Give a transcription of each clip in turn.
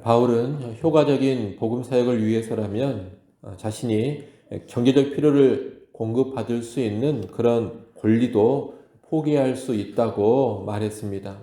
바울은 효과적인 복음 사역을 위해서라면 자신이 경제적 필요를 공급받을 수 있는 그런 권리도 포기할 수 있다고 말했습니다.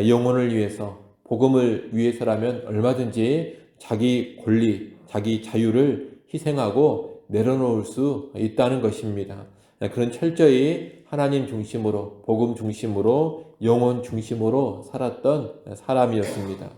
영혼을 위해서, 복음을 위해서라면 얼마든지 자기 권리, 자기 자유를 희생하고 내려놓을 수 있다는 것입니다. 그런 철저히 하나님 중심으로, 복음 중심으로, 영혼 중심으로 살았던 사람이었습니다.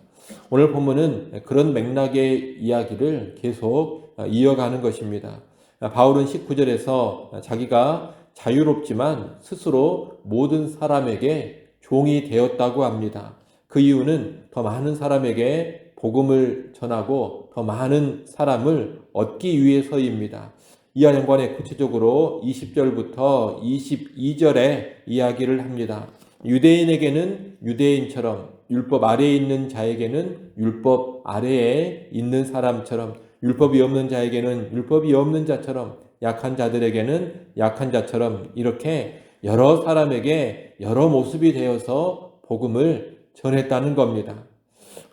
오늘 본문은 그런 맥락의 이야기를 계속 이어가는 것입니다. 바울은 19절에서 자기가 자유롭지만 스스로 모든 사람에게 종이 되었다고 합니다. 그 이유는 더 많은 사람에게 복음을 전하고 더 많은 사람을 얻기 위해서입니다. 이와 연관해 구체적으로 20절부터 22절에 이야기를 합니다. 유대인에게는 유대인처럼, 율법 아래에 있는 자에게는 율법 아래에 있는 사람처럼, 율법이 없는 자에게는 율법이 없는 자처럼, 약한 자들에게는 약한 자처럼, 이렇게 여러 사람에게 여러 모습이 되어서 복음을 전했다는 겁니다.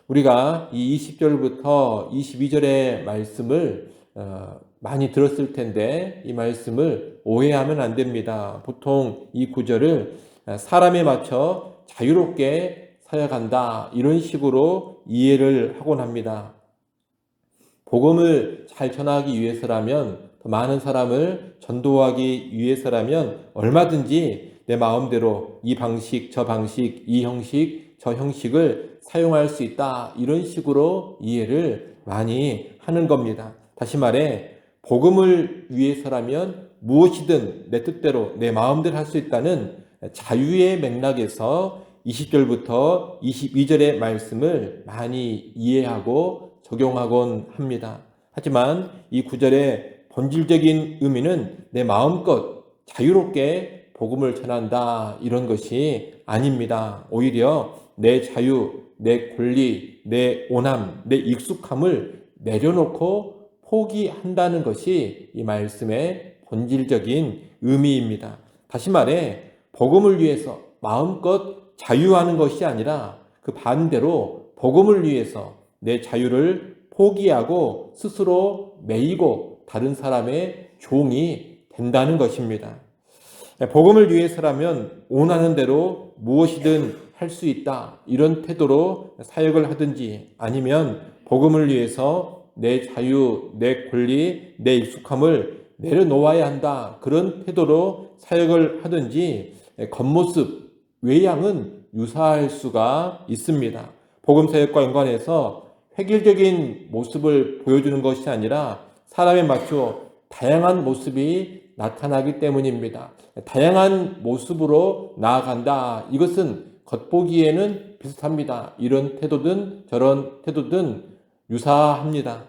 우리가 이 20절부터 22절의 말씀을 많이 들었을 텐데 이 말씀을 오해하면 안 됩니다. 보통 이 구절을 사람에 맞춰 자유롭게 사역한다, 이런 식으로 이해를 하곤 합니다. 복음을 잘 전하기 위해서라면, 더 많은 사람을 전도하기 위해서라면 얼마든지 내 마음대로 이 방식, 저 방식, 이 형식, 저 형식을 사용할 수 있다, 이런 식으로 이해를 많이 하는 겁니다. 다시 말해, 복음을 위해서라면 무엇이든 내 뜻대로, 내 마음대로 할 수 있다는 자유의 맥락에서 20절부터 22절의 말씀을 많이 이해하고 적용하곤 합니다. 하지만 이 구절의 본질적인 의미는 내 마음껏 자유롭게 복음을 전한다, 이런 것이 아닙니다. 오히려 내 자유, 내 권리, 내 온함, 내 익숙함을 내려놓고 포기한다는 것이 이 말씀의 본질적인 의미입니다. 다시 말해, 복음을 위해서 마음껏 자유하는 것이 아니라 그 반대로 복음을 위해서 내 자유를 포기하고 스스로 매이고 다른 사람의 종이 된다는 것입니다. 복음을 위해서라면 원하는 대로 무엇이든 할 수 있다, 이런 태도로 사역을 하든지, 아니면 복음을 위해서 내 자유, 내 권리, 내 익숙함을 내려놓아야 한다, 그런 태도로 사역을 하든지 겉모습, 외양은 유사할 수가 있습니다. 복음 사역과 연관해서 획일적인 모습을 보여주는 것이 아니라 사람에 맞춰 다양한 모습이 나타나기 때문입니다. 다양한 모습으로 나아간다, 이것은 겉보기에는 비슷합니다. 이런 태도든 저런 태도든 유사합니다.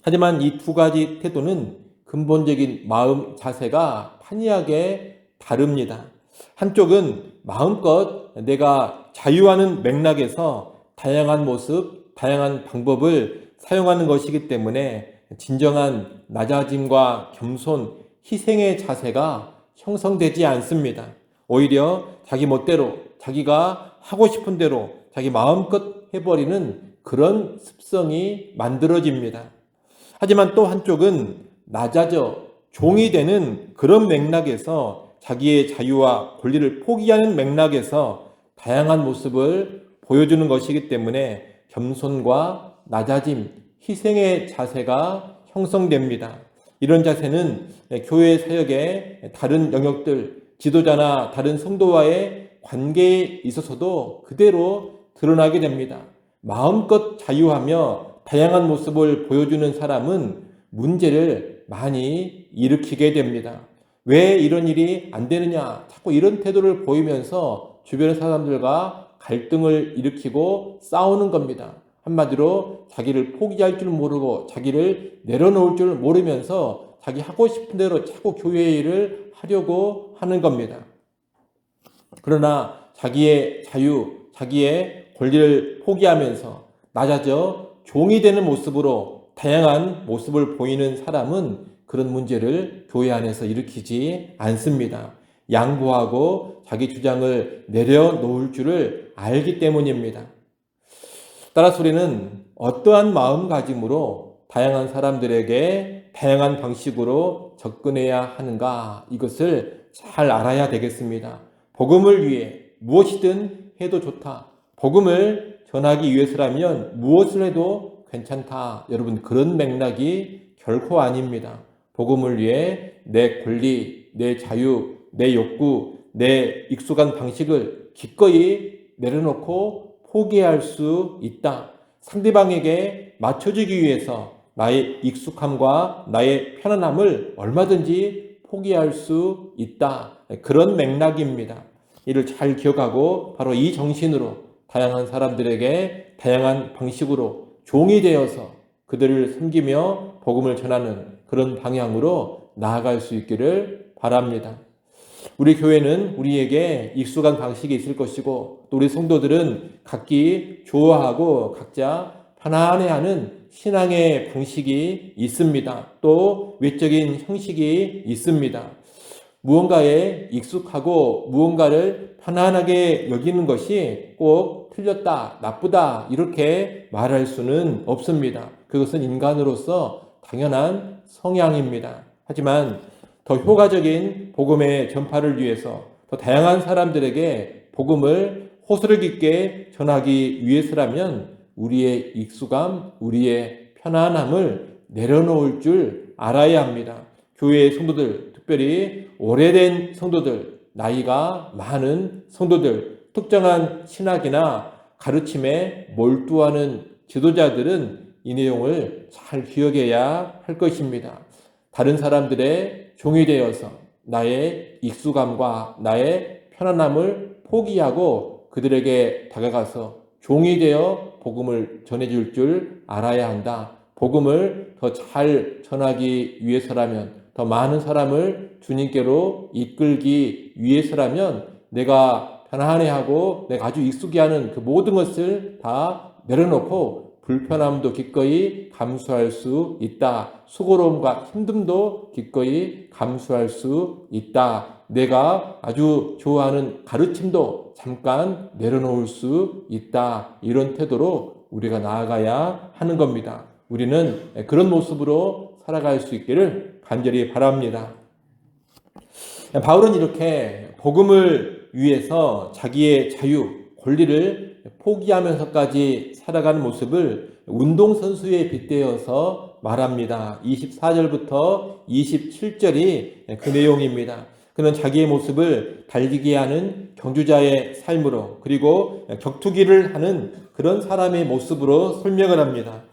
하지만 이 두 가지 태도는 근본적인 마음 자세가 판이하게 다릅니다. 한쪽은 마음껏 내가 자유하는 맥락에서 다양한 모습, 다양한 방법을 사용하는 것이기 때문에 진정한 낮아짐과 겸손, 희생의 자세가 형성되지 않습니다. 오히려 자기 멋대로, 자기가 하고 싶은 대로 자기 마음껏 해버리는 그런 습성이 만들어집니다. 하지만 또 한쪽은 낮아져 종이 되는 그런 맥락에서 자기의 자유와 권리를 포기하는 맥락에서 다양한 모습을 보여주는 것이기 때문에 겸손과 낮아짐, 희생의 자세가 형성됩니다. 이런 자세는 교회 사역의 다른 영역들, 지도자나 다른 성도와의 관계에 있어서도 그대로 드러나게 됩니다. 마음껏 자유하며 다양한 모습을 보여주는 사람은 문제를 많이 일으키게 됩니다. 왜 이런 일이 안 되느냐, 자꾸 이런 태도를 보이면서 주변의 사람들과 갈등을 일으키고 싸우는 겁니다. 한마디로 자기를 포기할 줄 모르고 자기를 내려놓을 줄 모르면서 자기 하고 싶은 대로 자꾸 교회 일을 하려고 하는 겁니다. 그러나 자기의 자유, 자기의 권리를 포기하면서 낮아져 종이 되는 모습으로 다양한 모습을 보이는 사람은 그런 문제를 교회 안에서 일으키지 않습니다. 양보하고 자기 주장을 내려놓을 줄을 알기 때문입니다. 따라서 우리는 어떠한 마음가짐으로 다양한 사람들에게 다양한 방식으로 접근해야 하는가, 이것을 잘 알아야 되겠습니다. 복음을 위해 무엇이든 해도 좋다. 복음을 전하기 위해서라면 무엇을 해도 괜찮다. 여러분, 그런 맥락이 결코 아닙니다. 복음을 위해 내 권리, 내 자유, 내 욕구, 내 익숙한 방식을 기꺼이 내려놓고 포기할 수 있다. 상대방에게 맞춰주기 위해서 나의 익숙함과 나의 편안함을 얼마든지 포기할 수 있다. 그런 맥락입니다. 이를 잘 기억하고 바로 이 정신으로 다양한 사람들에게 다양한 방식으로 종이 되어서 그들을 섬기며 복음을 전하는 그런 방향으로 나아갈 수 있기를 바랍니다. 우리 교회는 우리에게 익숙한 방식이 있을 것이고, 또 우리 성도들은 각기 좋아하고 각자 편안해하는 신앙의 방식이 있습니다. 또 외적인 형식이 있습니다. 무언가에 익숙하고 무언가를 편안하게 여기는 것이 꼭 틀렸다, 나쁘다 이렇게 말할 수는 없습니다. 그것은 인간으로서 당연한 성향입니다. 하지만 더 효과적인 복음의 전파를 위해서 더 다양한 사람들에게 복음을 호소력 있게 전하기 위해서라면 우리의 익숙함, 우리의 편안함을 내려놓을 줄 알아야 합니다. 교회의 성도들, 특별히 오래된 성도들, 나이가 많은 성도들, 특정한 신학이나 가르침에 몰두하는 지도자들은 이 내용을 잘 기억해야 할 것입니다. 다른 사람들의 종이 되어서 나의 익숙함과 나의 편안함을 포기하고 그들에게 다가가서 종이 되어 복음을 전해줄 줄 알아야 한다. 복음을 더 잘 전하기 위해서라면, 더 많은 사람을 주님께로 이끌기 위해서라면 내가 편안해하고 내가 아주 익숙해하는 그 모든 것을 다 내려놓고 불편함도 기꺼이 감수할 수 있다. 수고로움과 힘듦도 기꺼이 감수할 수 있다. 내가 아주 좋아하는 가르침도 잠깐 내려놓을 수 있다. 이런 태도로 우리가 나아가야 하는 겁니다. 우리는 그런 모습으로 살아갈 수 있기를 간절히 바랍니다. 바울은 이렇게 복음을 위해서 자기의 자유, 권리를 포기하면서까지 살아가는 모습을 운동선수에 빗대어서 말합니다. 24절부터 27절이 그 내용입니다. 그는 자기의 모습을 달리게 하는 경주자의 삶으로, 그리고 격투기를 하는 그런 사람의 모습으로 설명을 합니다.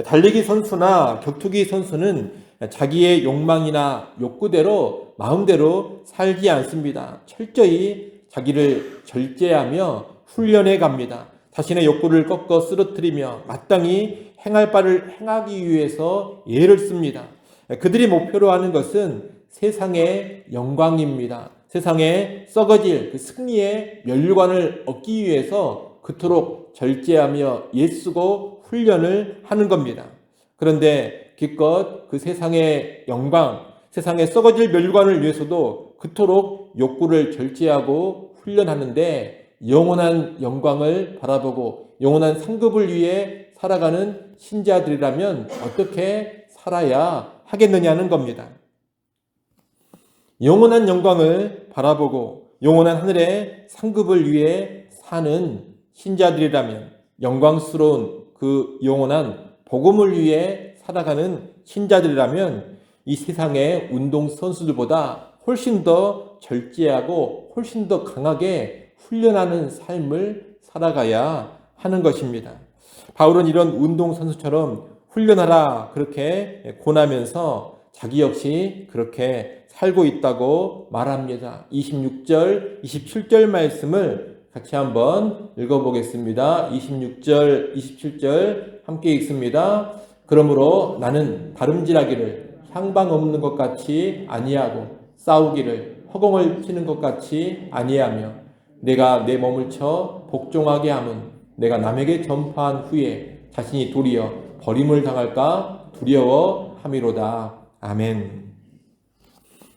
달리기 선수나 격투기 선수는 자기의 욕망이나 욕구대로 마음대로 살지 않습니다. 철저히 자기를 절제하며 훈련해 갑니다. 자신의 욕구를 꺾어 쓰러뜨리며 마땅히 행할 바를 행하기 위해서 애를 씁니다. 그들이 목표로 하는 것은 세상의 영광입니다. 세상에 썩어질 그 승리의 면류관을 얻기 위해서 그토록 절제하며 애쓰고 훈련을 하는 겁니다. 그런데 기껏 그 세상의 영광, 세상에 썩어질 면류관을 위해서도 그토록 욕구를 절제하고 훈련하는데, 영원한 영광을 바라보고 영원한 상급을 위해 살아가는 신자들이라면 어떻게 살아야 하겠느냐는 겁니다. 영원한 영광을 바라보고 영원한 하늘의 상급을 위해 사는 신자들이라면, 영광스러운 그 영원한 복음을 위해 살아가는 신자들이라면 이 세상의 운동선수들보다 훨씬 더 절제하고 훨씬 더 강하게 훈련하는 삶을 살아가야 하는 것입니다. 바울은 이런 운동선수처럼 훈련하라 그렇게 권하면서 자기 역시 그렇게 살고 있다고 말합니다. 26절, 27절 말씀을 같이 한번 읽어보겠습니다. 26절, 27절 함께 읽습니다. 그러므로 나는 다름질하기를 향방 없는 것 같이 아니하고 싸우기를 허공을 치는 것 같이 아니하며 내가 내 몸을 쳐 복종하게 함은 내가 남에게 전파한 후에 자신이 도리어 버림을 당할까 두려워함이로다. 아멘.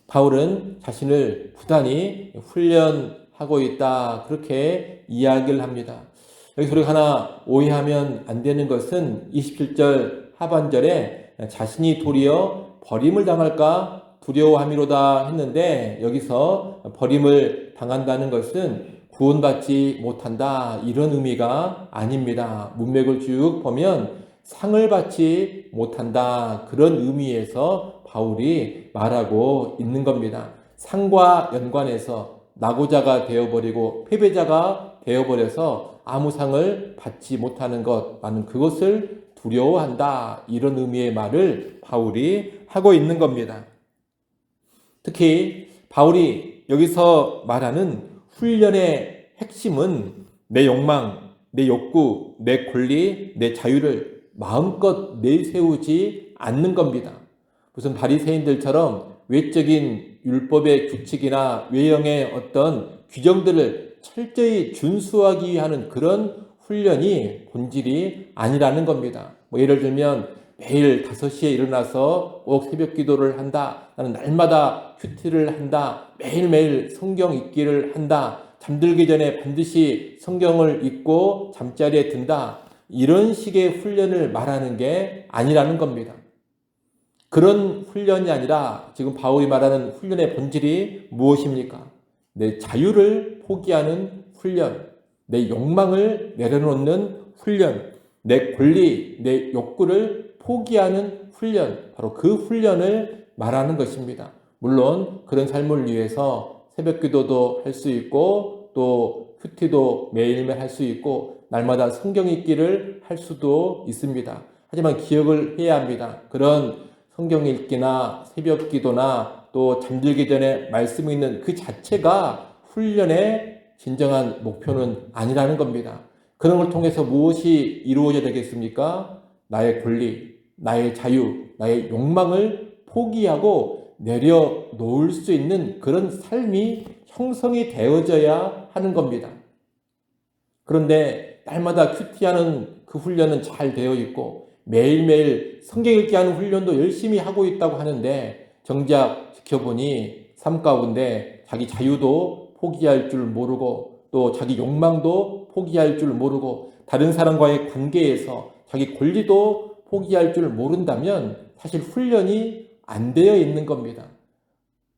바울은 자신을 부단히 훈련하고 있다 그렇게 이야기를 합니다. 여기서 우리가 하나 오해하면 안 되는 것은 27절 하반절에 자신이 도리어 버림을 당할까 두려워함이로다 했는데, 여기서 버림을 당한다는 것은 구원받지 못한다 이런 의미가 아닙니다. 문맥을 쭉 보면 상을 받지 못한다 그런 의미에서 바울이 말하고 있는 겁니다. 상과 연관해서 낙오자가 되어버리고 패배자가 되어버려서 아무 상을 받지 못하는 것, 나는 그것을 두려워한다 이런 의미의 말을 바울이 하고 있는 겁니다. 특히 바울이 여기서 말하는 훈련의 핵심은 내 욕망, 내 욕구, 내 권리, 내 자유를 마음껏 내세우지 않는 겁니다. 무슨 바리새인들처럼 외적인 율법의 규칙이나 외형의 어떤 규정들을 철저히 준수하기 위한 그런 훈련이 본질이 아니라는 겁니다. 예를 들면 매일 5시에 일어나서 꼭 새벽 기도를 한다. 나는 날마다 큐티를 한다. 매일매일 성경 읽기를 한다. 잠들기 전에 반드시 성경을 읽고 잠자리에 든다. 이런 식의 훈련을 말하는 게 아니라는 겁니다. 그런 훈련이 아니라 지금 바울이 말하는 훈련의 본질이 무엇입니까? 내 자유를 포기하는 훈련, 내 욕망을 내려놓는 훈련, 내 권리, 내 욕구를 포기하는 훈련, 바로 그 훈련을 말하는 것입니다. 물론 그런 삶을 위해서 새벽 기도도 할 수 있고 또 큐티도 매일매일 할 수 있고 날마다 성경 읽기를 할 수도 있습니다. 하지만 기억을 해야 합니다. 그런 성경 읽기나 새벽 기도나 또 잠들기 전에 말씀 읽는 그 자체가 훈련의 진정한 목표는 아니라는 겁니다. 그런 걸 통해서 무엇이 이루어져야 되겠습니까? 나의 권리, 나의 자유, 나의 욕망을 포기하고 내려놓을 수 있는 그런 삶이 형성이 되어져야 하는 겁니다. 그런데 날마다 큐티하는 그 훈련은 잘 되어 있고 매일매일 성경 읽기 하는 훈련도 열심히 하고 있다고 하는데 정작 지켜보니 삶 가운데 자기 자유도 포기할 줄 모르고 또 자기 욕망도 포기할 줄 모르고 다른 사람과의 관계에서 자기 권리도 포기할 줄 모른다면 사실 훈련이 안 되어 있는 겁니다.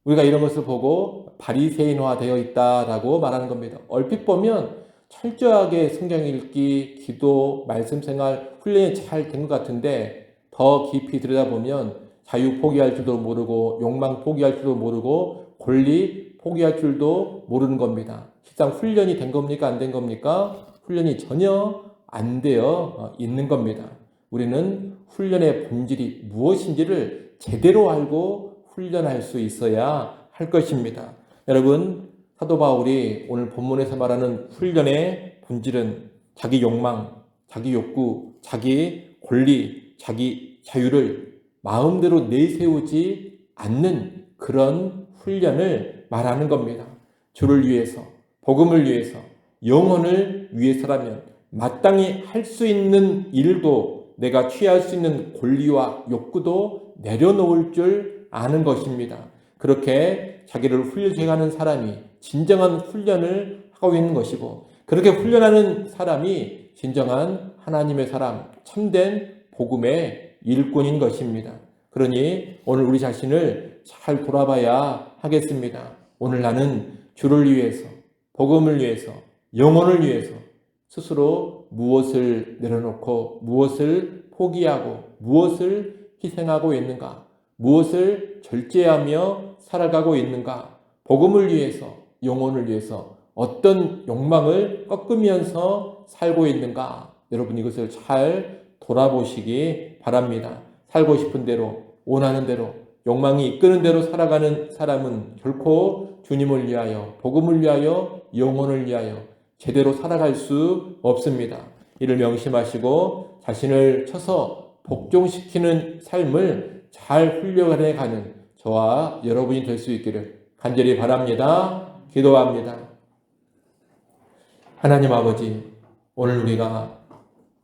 우리가 이런 것을 보고 바리새인화 되어 있다라고 말하는 겁니다. 얼핏 보면 철저하게 성경 읽기, 기도, 말씀 생활 훈련이 잘 된 것 같은데 더 깊이 들여다보면 자유 포기할 줄도 모르고 욕망 포기할 줄도 모르고 권리 포기할 줄도 모르는 겁니다. 실상 훈련이 된 겁니까? 안 된 겁니까? 훈련이 전혀 안 되어 있는 겁니다. 우리는 훈련의 본질이 무엇인지를 제대로 알고 훈련할 수 있어야 할 것입니다. 여러분, 사도 바울이 오늘 본문에서 말하는 훈련의 본질은 자기 욕망, 자기 욕구, 자기 권리, 자기 자유를 마음대로 내세우지 않는 그런 훈련을 말하는 겁니다. 주를 위해서, 복음을 위해서, 영혼을 위해서라면 마땅히 할 수 있는 일도 내가 취할 수 있는 권리와 욕구도 내려놓을 줄 아는 것입니다. 그렇게 자기를 훈련해가는 사람이 진정한 훈련을 하고 있는 것이고 그렇게 훈련하는 사람이 진정한 하나님의 사람, 참된 복음의 일꾼인 것입니다. 그러니 오늘 우리 자신을 잘 돌아봐야 하겠습니다. 오늘 나는 주를 위해서, 복음을 위해서, 영혼을 위해서 스스로 무엇을 내려놓고 무엇을 포기하고 무엇을 희생하고 있는가? 무엇을 절제하며 살아가고 있는가? 복음을 위해서, 영혼을 위해서 어떤 욕망을 꺾으면서 살고 있는가? 여러분 이것을 잘 돌아보시기 바랍니다. 살고 싶은 대로, 원하는 대로, 욕망이 이끄는 대로 살아가는 사람은 결코 주님을 위하여, 복음을 위하여, 영혼을 위하여 제대로 살아갈 수 없습니다. 이를 명심하시고 자신을 쳐서 복종시키는 삶을 잘 훈련해 가는 저와 여러분이 될 수 있기를 간절히 바랍니다. 기도합니다. 하나님 아버지, 오늘 우리가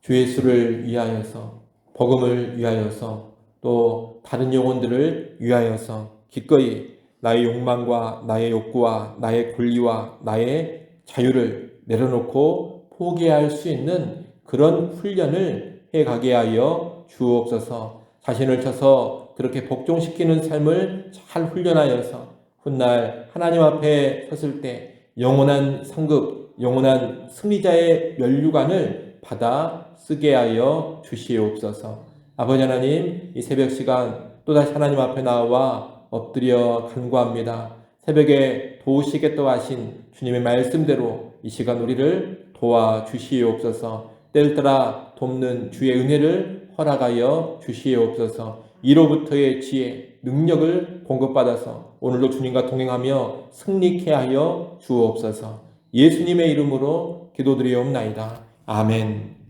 주 예수를 위하여서, 복음을 위하여서, 또 다른 영혼들을 위하여서 기꺼이 나의 욕망과 나의 욕구와 나의 권리와 나의 자유를 내려놓고 포기할 수 있는 그런 훈련을 해가게 하여 주옵소서. 자신을 쳐서 그렇게 복종시키는 삶을 잘 훈련하여서 훗날 하나님 앞에 섰을 때 영원한 상급, 영원한 승리자의 면류관을 받아 쓰게 하여 주시옵소서. 아버지 하나님, 이 새벽 시간 또다시 하나님 앞에 나와 엎드려 간구합니다. 새벽에 도우시겠다고 하신 주님의 말씀대로 이 시간 우리를 도와주시옵소서. 때를 따라 돕는 주의 은혜를 허락하여 주시옵소서. 이로부터의 지혜, 능력을 공급받아서 오늘도 주님과 동행하며 승리케 하여 주옵소서. 예수님의 이름으로 기도드리옵나이다. 아멘.